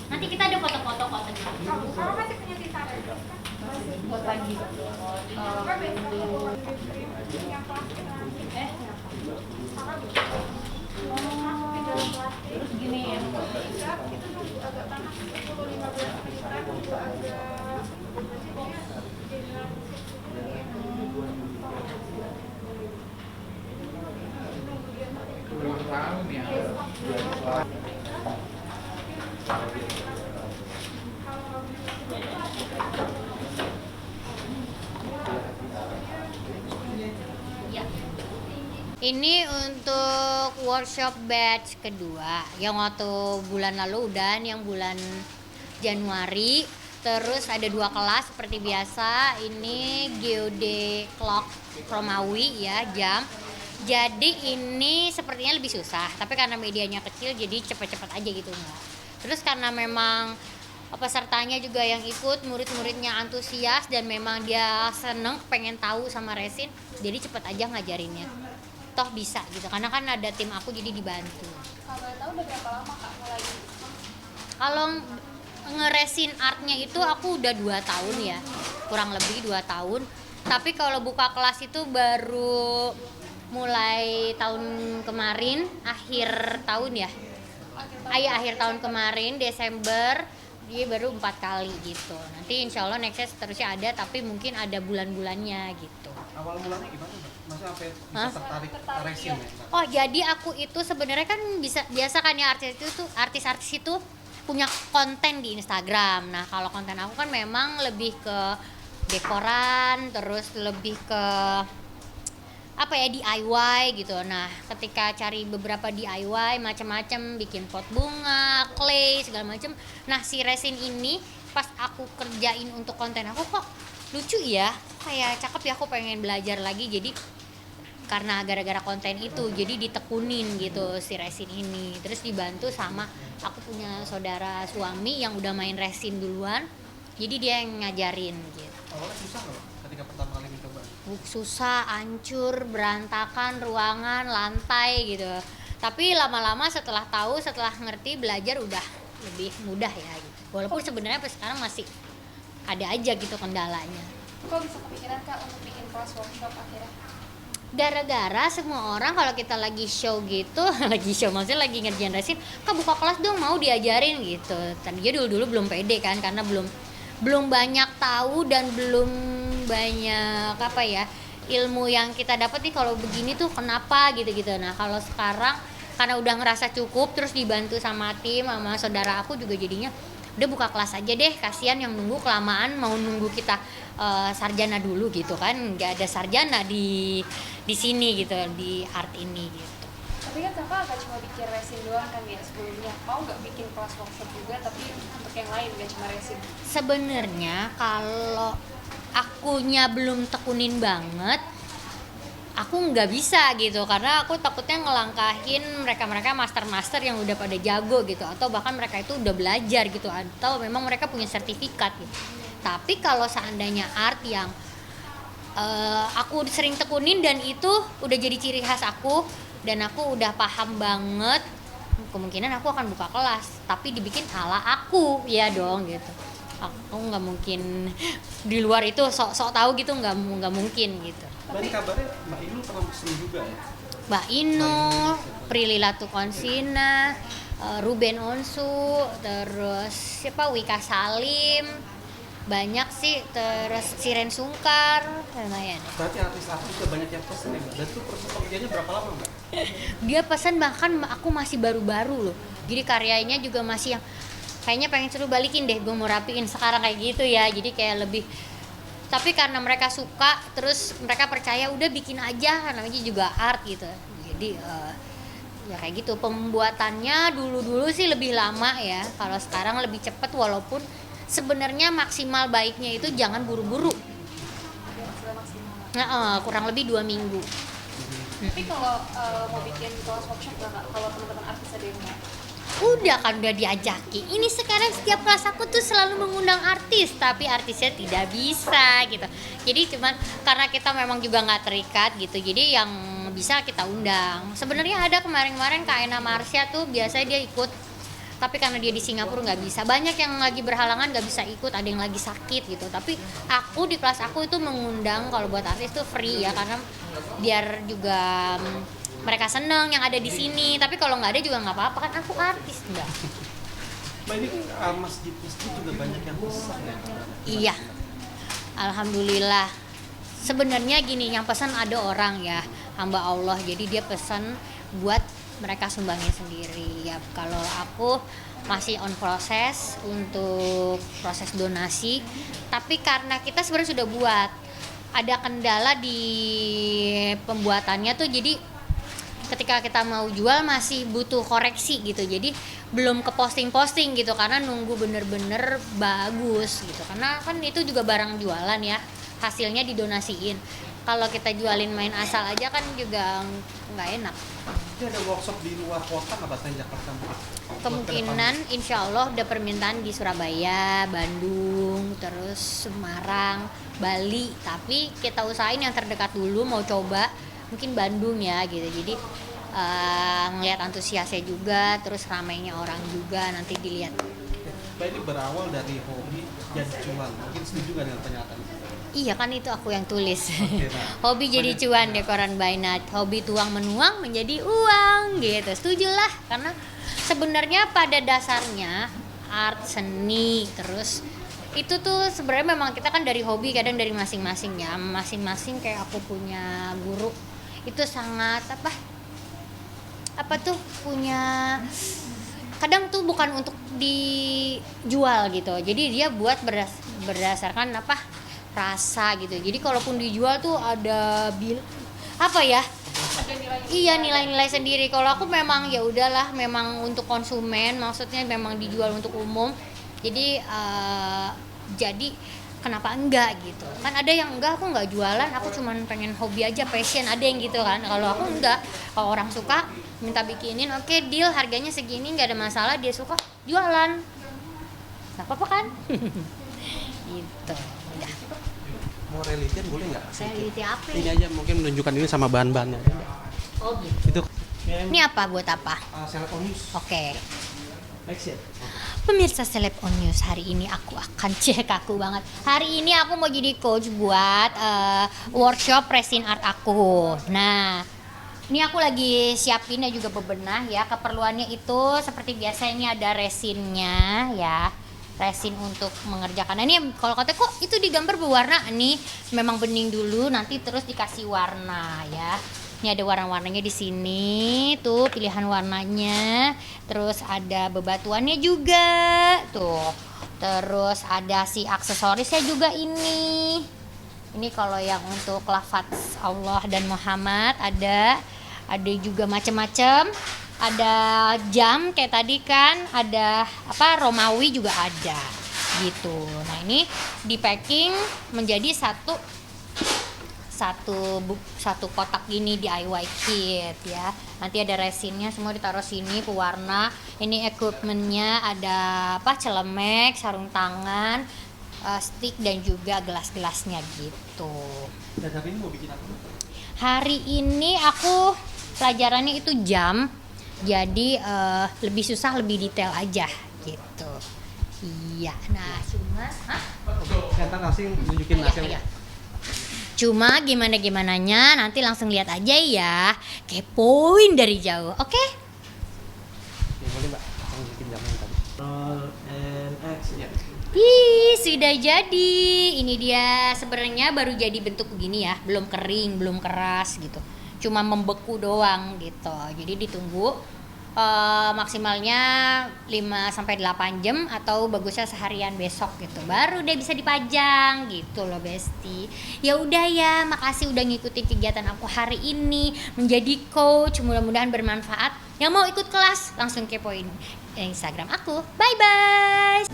Nanti kita ada foto-foto kok tenang. Kalau masih punya sisa Buat pagi. yang plastik Terus gini ya. itu agak panas 10-15 menitan juga agak Ulang tahun ya. Ya. Ini untuk workshop batch kedua. Yang waktu bulan lalu udah, yang bulan Januari. Terus ada 2 kelas seperti biasa. Ini geode clock Romawi ya, jam. Jadi ini sepertinya lebih susah, tapi karena medianya kecil jadi cepet-cepet aja gitu Mbak. Terus karena memang pesertanya juga yang ikut, murid-muridnya antusias dan memang dia seneng pengen tahu sama resin, jadi cepet aja ngajarinnya. Toh bisa gitu, karena kan ada tim aku jadi dibantu. Kalau boleh tahu udah berapa lama Kak mulai? Kalau ngeresin artnya itu aku udah 2 tahun ya, kurang lebih 2 tahun. Tapi kalau buka kelas itu baru mulai tahun kemarin, akhir tahun ya. Akhir tahun kemarin Desember, dia baru 4 kali gitu. Nanti insya Allah nextnya seterusnya ada, tapi mungkin ada bulan-bulannya gitu. Awal mulanya gimana Mbak? Masa sampai bisa tertarik resin ya? Oh jadi aku itu sebenarnya kan biasa kan ya artis-artis itu punya konten di Instagram. Nah kalau konten aku kan memang lebih ke dekoran, terus lebih ke apa ya DIY gitu. Nah ketika cari beberapa DIY macam-macam, bikin pot bunga, clay segala macam. Nah si resin ini pas aku kerjain untuk konten aku kok lucu ya, kayak cakep ya, aku pengen belajar lagi. Jadi karena gara-gara konten itu jadi ditekunin gitu si resin ini. Terus dibantu sama aku punya saudara suami yang udah main resin duluan, jadi dia yang ngajarin gitu. Awalnya susah nggak ketika pertama kali mencoba? Susah, hancur, berantakan ruangan, lantai gitu. Tapi lama-lama setelah tahu, setelah ngerti, belajar udah lebih mudah ya gitu. Walaupun sebenarnya sampai sekarang masih ada aja gitu kendalanya. Kok bisa kepikiran Kak untuk bikin kelas workshop akhirnya? Gara-gara semua orang kalau kita lagi show gitu, lagi show maksudnya lagi ngerjain resin, Kak buka kelas dong, mau diajarin gitu. Tadinya dulu belum pede kan, karena belum banyak tahu dan belum banyak apa ya ilmu yang kita dapat nih kalau begini tuh kenapa gitu-gitu. Nah kalau sekarang karena udah ngerasa cukup, terus dibantu sama tim sama saudara aku juga, jadinya udah buka kelas aja deh, kasihan yang nunggu kelamaan, mau nunggu kita sarjana dulu gitu kan, nggak ada sarjana di sini gitu, di art ini gitu. Tapi kan Kakak agak cuma bikin resin doang kan ya sebelumnya. Mau nggak bikin kelas workshop juga tapi untuk yang lain, nggak cuma resin? Sebenarnya kalau akunya belum tekunin banget, aku nggak bisa gitu, karena aku takutnya ngelangkahin mereka master yang udah pada jago gitu, atau bahkan mereka itu udah belajar gitu, atau memang mereka punya sertifikat gitu. Tapi kalau seandainya art yang aku sering tekunin dan itu udah jadi ciri khas aku dan aku udah paham banget, kemungkinan aku akan buka kelas tapi dibikin ala aku ya dong gitu. Aku nggak mungkin di luar itu sok tahu gitu, nggak mungkin gitu. Tadi kabarnya Mbak Inu pernah pesen juga ya? Mbak Inu, Prilly Latukonsina, Ruben Onsu, terus siapa, Wika Salim, banyak sih, terus Siren Sungkar, lumayan. Berarti artis-artis juga banyak yang pesen ya Mbak? Dan itu proses pekerjaannya berapa lama Mbak? Dia pesan bahkan aku masih baru-baru loh, jadi karyanya juga masih yang kayaknya pengen suruh balikin deh, gue mau rapiin sekarang kayak gitu ya. Jadi kayak lebih, tapi karena mereka suka, terus mereka percaya, udah bikin aja, namanya juga art gitu. Jadi ya kayak gitu. Pembuatannya dulu sih lebih lama ya, kalau sekarang lebih cepet, walaupun sebenarnya maksimal baiknya itu jangan buru-buru. Nah, kurang lebih 2 minggu. Tapi kalau mau bikin kelas workshop nggak Kak? Kalau teman-teman artis ada yang mau? Udah kan, udah diajaki. Ini sekarang setiap kelas aku tuh selalu mengundang artis, tapi artisnya tidak bisa gitu. Jadi cuman karena kita memang juga nggak terikat gitu, jadi yang bisa kita undang. Sebenarnya ada kemarin Kak Ena Marsha tuh biasanya dia ikut tapi karena dia di Singapura nggak bisa. Banyak yang lagi berhalangan nggak bisa ikut, ada yang lagi sakit gitu. Tapi aku di kelas aku itu mengundang kalau buat artis itu free ya, karena biar juga mereka seneng yang ada di sini. Tapi kalau nggak ada juga nggak apa-apa, kan aku artis enggak. Mbak, ini masjid juga banyak yang pesan ya? Iya, alhamdulillah. Sebenarnya gini, yang pesan ada orang ya, hamba Allah. Jadi dia pesan buat mereka sumbangin sendiri ya. Kalau aku masih on proses untuk proses donasi, tapi karena kita sebenarnya sudah buat, ada kendala di pembuatannya tuh, jadi ketika kita mau jual masih butuh koreksi gitu, jadi belum ke posting gitu karena nunggu bener-bener bagus gitu, karena kan itu juga barang jualan ya, hasilnya didonasiin. Kalau kita jualin main asal aja kan juga nggak enak. Ini ada workshop di luar kota nggak, Pak, Jakarta? Kemungkinan insya Allah udah permintaan di Surabaya, Bandung, terus Semarang, Bali. Tapi kita usahain yang terdekat dulu, mau coba mungkin Bandung ya gitu. Jadi ngelihat antusiasnya juga, terus ramainya orang juga, nanti dilihat. Mbak, ini berawal dari hobi jadi cuan. Mungkin setuju nggak dengan pernyataan itu? Iya kan, itu aku yang tulis. Oke, nah. Hobi jadi cuan deh koran by night. Hobi tuang menuang menjadi uang gitu. Setuju lah, karena sebenarnya pada dasarnya art, seni, terus itu tuh sebenarnya memang kita kan dari hobi, kadang dari masing-masing ya. Masing-masing kayak aku punya guru itu sangat apa tuh punya, kadang tuh bukan untuk dijual gitu. Jadi dia buat berdasarkan rasa gitu. Jadi kalaupun dijual tuh ada iya, nilai-nilai sendiri. Kalau aku memang ya udahlah, memang untuk konsumen, maksudnya memang dijual untuk umum. Jadi kenapa enggak gitu. Kan ada yang enggak, aku enggak jualan, aku cuman pengen hobi aja, passion, ada yang gitu kan. Kalau aku enggak, kalau orang suka minta bikinin, oke, deal, harganya segini, nggak ada masalah, dia suka jualan, nggak apa-apa kan. Gitu. Udah. Mau relation boleh nggak? Saya relate apa? Ini aja mungkin menunjukkan ini sama bahan-bahannya. Oh gitu. Itu Ini apa, buat apa? Seleb on news. Oke. Next ya. Pemirsa Seleb on News, hari ini aku akan kaku banget. Hari ini aku mau jadi coach buat workshop resin art aku. Nah, ini aku lagi siapin dan juga bebenah ya. Keperluannya itu seperti biasa, ini ada resinnya ya. Resin untuk mengerjakan. Nah, ini kalau kata kok itu digambar berwarna, nih memang bening dulu, nanti terus dikasih warna ya. Ini ada warna-warnanya di sini, tuh pilihan warnanya. Terus ada bebatuannya juga, tuh. Terus ada si aksesorisnya juga ini. Ini kalau yang untuk lafaz Allah dan Muhammad ada juga macam-macam. Ada jam kayak tadi kan, ada Romawi juga ada gitu. Nah, ini di packing menjadi satu kotak gini DIY kit ya. Nanti ada resinnya semua ditaruh sini, pewarna. Ini equipmentnya ada celemek, sarung tangan, stick dan juga gelas-gelasnya gitu. Dan hari ini mau bikin apa? Hari ini aku pelajarannya itu jam. Jadi lebih susah, lebih detail aja gitu. Iya. Nah, cuma Ntar langsung nunjukin hasilnya. iya. Cuma gimananya nanti langsung lihat aja ya. Kepoin dari jauh. Oke? Ya, boleh, Mbak. Langsung nunjukin jamnya tadi. Roll and action. Ya. Sudah jadi. Ini dia, sebenarnya baru jadi bentuk begini ya, belum kering, belum keras gitu. Cuma membeku doang gitu. Jadi ditunggu maksimalnya 5-8 jam atau bagusnya seharian besok gitu. Baru deh bisa dipajang gitu loh, Besti. Ya udah ya, makasih udah ngikutin kegiatan aku hari ini menjadi coach. Mudah-mudahan bermanfaat. Yang mau ikut kelas langsung kepoin Instagram aku. Bye bye.